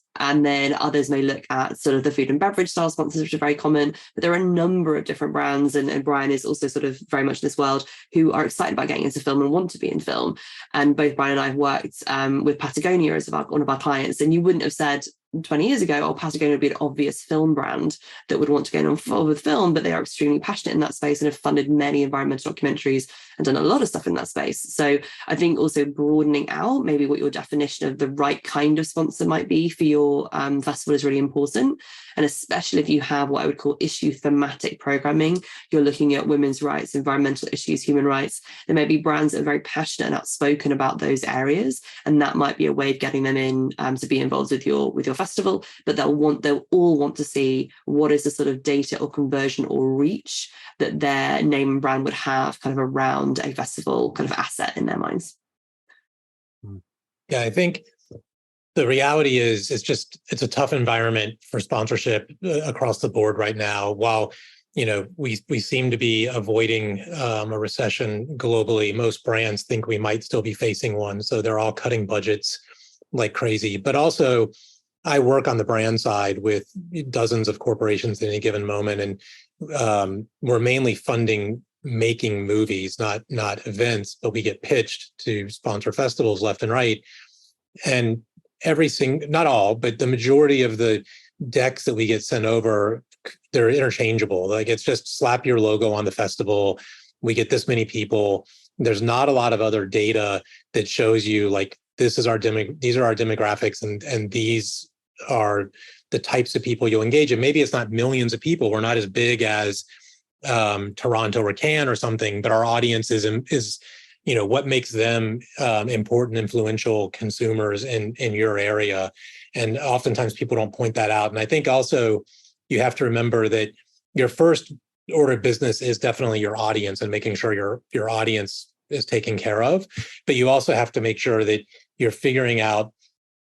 then others may look at sort of the food and beverage style sponsors, which are very common. But there are a number of different brands, and Brian is also sort of very much in this world, who are excited about getting into film and want to be in film. And both Brian and I have worked with Patagonia as one of our clients. And you wouldn't have said 20 years ago, oh, Patagonia would be an obvious film brand that would want to get involved with film, but they are extremely passionate in that space and have funded many environmental documentaries and done a lot of stuff in that space. So I think also broadening out maybe what your definition of the right kind of sponsor might be for your festival is really important. And especially if you have what I would call issue thematic programming, you're looking at women's rights, environmental issues, human rights. There may be brands that are very passionate and outspoken about those areas, and that might be a way of getting them in to be involved with your festival. But they'll all want to see what is the sort of data or conversion or reach that their name and brand would have kind of around a festival kind of asset in their minds. Yeah, I think the reality is it's a tough environment for sponsorship across the board right now. While we seem to be avoiding a recession globally, most brands think we might still be facing one, so they're all cutting budgets like crazy. But also, I work on the brand side with dozens of corporations at any given moment, and we're mainly funding making movies, not events, but we get pitched to sponsor festivals left and right. And not all, but the majority of the decks that we get sent over, they're interchangeable. Like, it's just slap your logo on the festival. We get this many people. There's not a lot of other data that shows you like, these are our demographics, and these are the types of people you'll engage in. Maybe it's not millions of people. We're not as big as Toronto or Cannes or something, but our audience is what makes them important, influential consumers in your area. And oftentimes people don't point that out. And I think also you have to remember that your first order of business is definitely your audience and making sure your audience is taken care of. But you also have to make sure that you're figuring out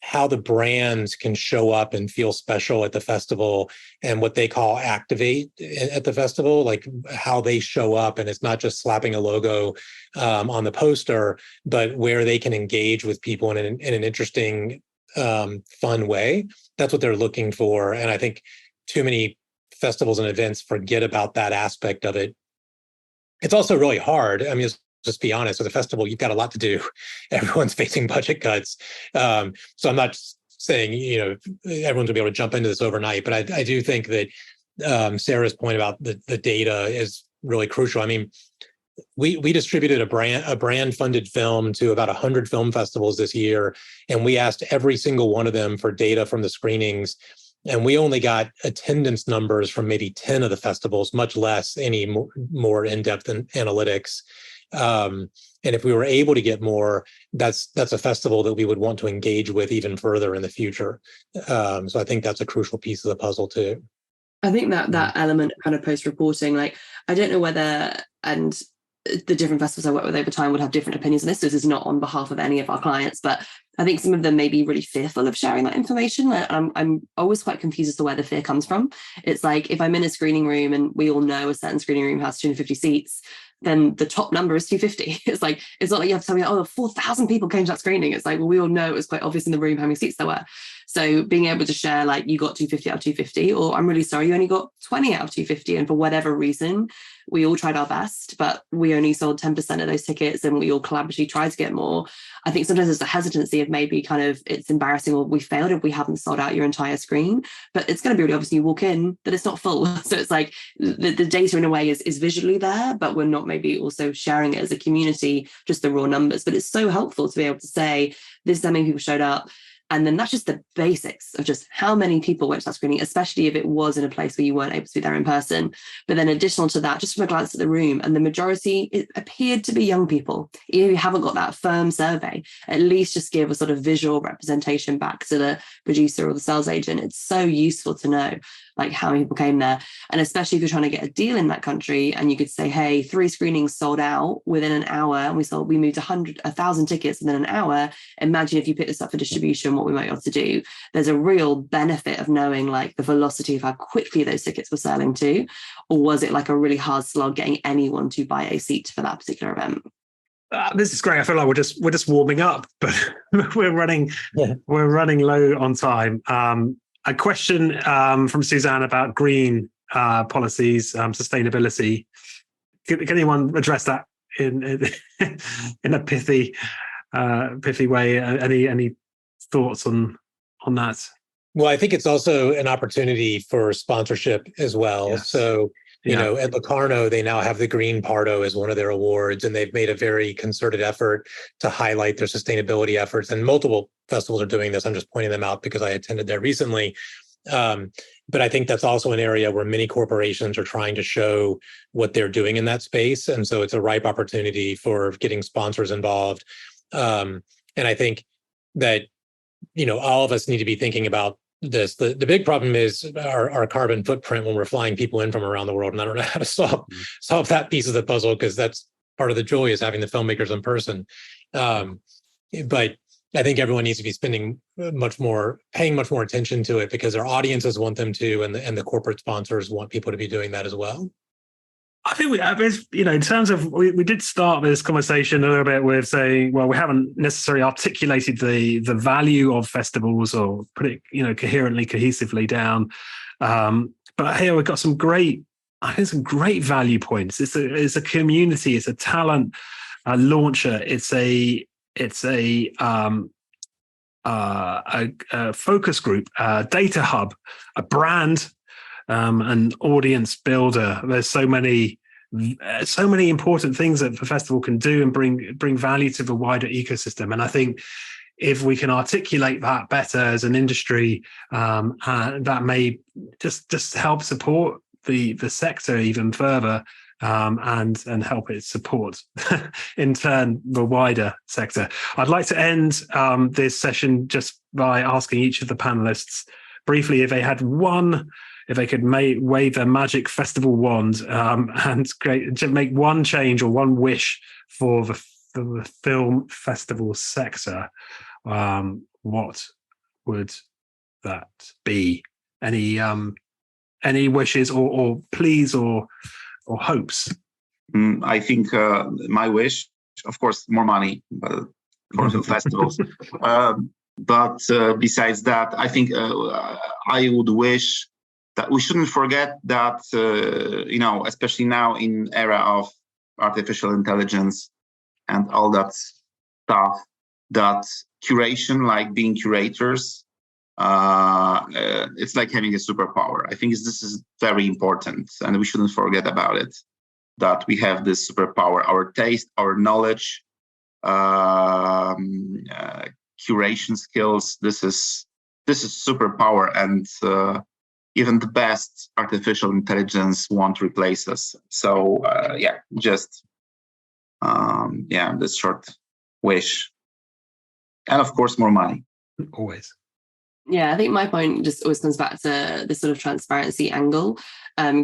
how the brands can show up and feel special at the festival, and what they call activate at the festival, like how they show up. And it's not just slapping a logo on the poster, but where they can engage with people in an interesting, fun way. That's what they're looking for. And I think too many festivals and events forget about that aspect of it. It's also really hard. I mean, just be honest, with a festival, you've got a lot to do. Everyone's facing budget cuts. So I'm not saying, everyone's gonna be able to jump into this overnight, but I do think that Sarah's point about the data is really crucial. I mean, we distributed a brand funded film to about 100 film festivals this year, and we asked every single one of them for data from the screenings. And we only got attendance numbers from maybe 10 of the festivals, much less any more in-depth analytics. And if we were able to get more, that's a festival that we would want to engage with even further in the future. So I think that's a crucial piece of the puzzle too. I think that element of kind of post-reporting, like, I don't know whether, and the different festivals I work with over time would have different opinions on this. This is not on behalf of any of our clients, but I think some of them may be really fearful of sharing that information. I'm always quite confused as to where the fear comes from. It's like, if I'm in a screening room and we all know a certain screening room has 250 seats, then the top number is 250. It's like, it's not like you have to tell me, 4,000 people came to that screening. It's like, well, we all know it was quite obvious in the room how many seats there were. So being able to share, like, you got 250 out of 250, or I'm really sorry, you only got 20 out of 250. And for whatever reason, we all tried our best, but we only sold 10% of those tickets, and we all collaboratively tried to get more. I think sometimes there's a hesitancy of maybe kind of, it's embarrassing, or we failed if we haven't sold out your entire screen, but it's going to be really obvious when you walk in that it's not full. So it's like the data in a way is visually there, but we're not maybe also sharing it as a community, just the raw numbers. But it's so helpful to be able to say, this is how many people showed up. And then that's just the basics of just how many people went to that screening, especially if it was in a place where you weren't able to be there in person. But then additional to that, just from a glance at the room, and the majority, it appeared to be young people. Even if you haven't got that firm survey, at least just give a sort of visual representation back to the producer or the sales agent. It's so useful to know, like, how many people came there. And especially if you're trying to get a deal in that country, and you could say, hey, 3 screenings sold out within an hour, and we moved 1,000 tickets within an hour. Imagine if you pick this up for distribution, what we might be able to do. There's a real benefit of knowing, like, the velocity of how quickly those tickets were selling too. Or was it like a really hard slog getting anyone to buy a seat for that particular event? This is great. I feel like we're just warming up, but we're running low on time. A question from Suzanne about green policies, sustainability. Can anyone address that in a pithy way? Any thoughts on that? Well, I think it's also an opportunity for sponsorship as well. Yes. So, you know, at Locarno, they now have the Green Pardo as one of their awards, and they've made a very concerted effort to highlight their sustainability efforts. And multiple festivals are doing this. I'm just pointing them out because I attended there recently. But I think that's also an area where many corporations are trying to show what they're doing in that space. And so it's a ripe opportunity for getting sponsors involved. And I think that, you know, all of us need to be thinking about this. The big problem is our carbon footprint when we're flying people in from around the world. And I don't know how to solve that piece of the puzzle, because that's part of the joy, is having the filmmakers in person. But I think everyone needs to be paying much more attention to it, because their audiences want them to, and the corporate sponsors want people to be doing that as well. I think in terms of, we did start this conversation a little bit with saying, well, we haven't necessarily articulated the value of festivals or put it, coherently, cohesively down. But here we've got some great value points. It's a community. It's a talent launcher. It's a focus group, a data hub, a brand. An audience builder. There's so many important things that the festival can do and bring value to the wider ecosystem. And I think if we can articulate that better as an industry, that may just help support the sector even further, and help it support in turn the wider sector. I'd like to end this session just by asking each of the panelists briefly if they could wave their magic festival wand and make one change or one wish for the film festival sector, what would that be? Any wishes or pleas or hopes? I think my wish, of course, more money for the festivals. But besides that, I think I would wish that we shouldn't forget that, especially now in era of artificial intelligence and all that stuff, that curation, like being curators, it's like having a superpower. I think this is very important, and we shouldn't forget about it, that we have this superpower, our taste, our knowledge, curation skills. This is superpower, and even the best artificial intelligence won't replace us. So this short wish. And of course, more money. Always. Yeah, I think my point just always comes back to this sort of transparency angle,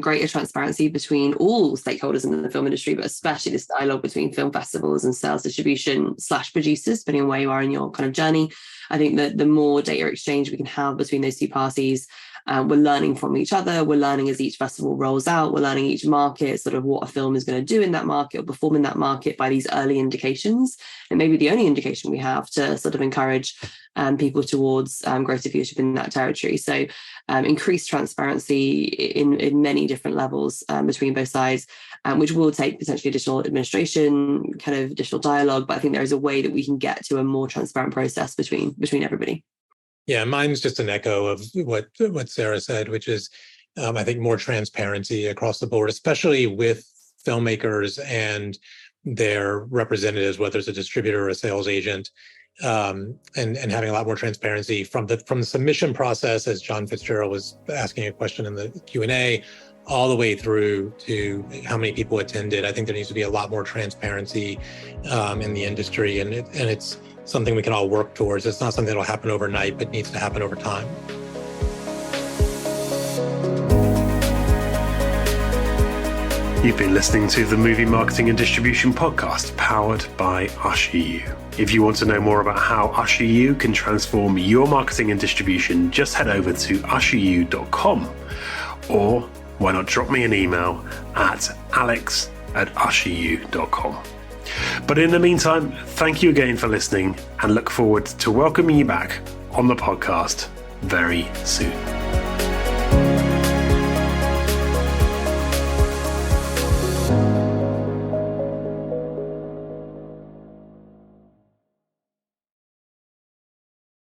greater transparency between all stakeholders in the film industry, but especially this dialogue between film festivals and sales distribution / producers, depending on where you are in your kind of journey. I think that the more data exchange we can have between those two parties, we're learning from each other. We're learning as each festival rolls out. We're learning each market, sort of what a film is going to do in that market or perform in that market by these early indications. And maybe the only indication we have to sort of encourage people towards greater viewership in that territory. So increased transparency in many different levels between both sides, which will take potentially additional administration, kind of additional dialogue. But I think there is a way that we can get to a more transparent process between everybody. Yeah, mine's just an echo of what Sarah said, which is, I think, more transparency across the board, especially with filmmakers and their representatives, whether it's a distributor or a sales agent, and having a lot more transparency from the submission process, as John Fitzgerald was asking a question in the Q&A, all the way through to how many people attended. I think there needs to be a lot more transparency in the industry, and it's something we can all work towards. It's not something that'll happen overnight, but needs to happen over time. You've been listening to the Movie Marketing and Distribution Podcast, powered by UsherU. If you want to know more about how UsherU can transform your marketing and distribution, just head over to usheru.com, or why not drop me an email at alex@usheru.com. But in the meantime, thank you again for listening, and look forward to welcoming you back on the podcast very soon.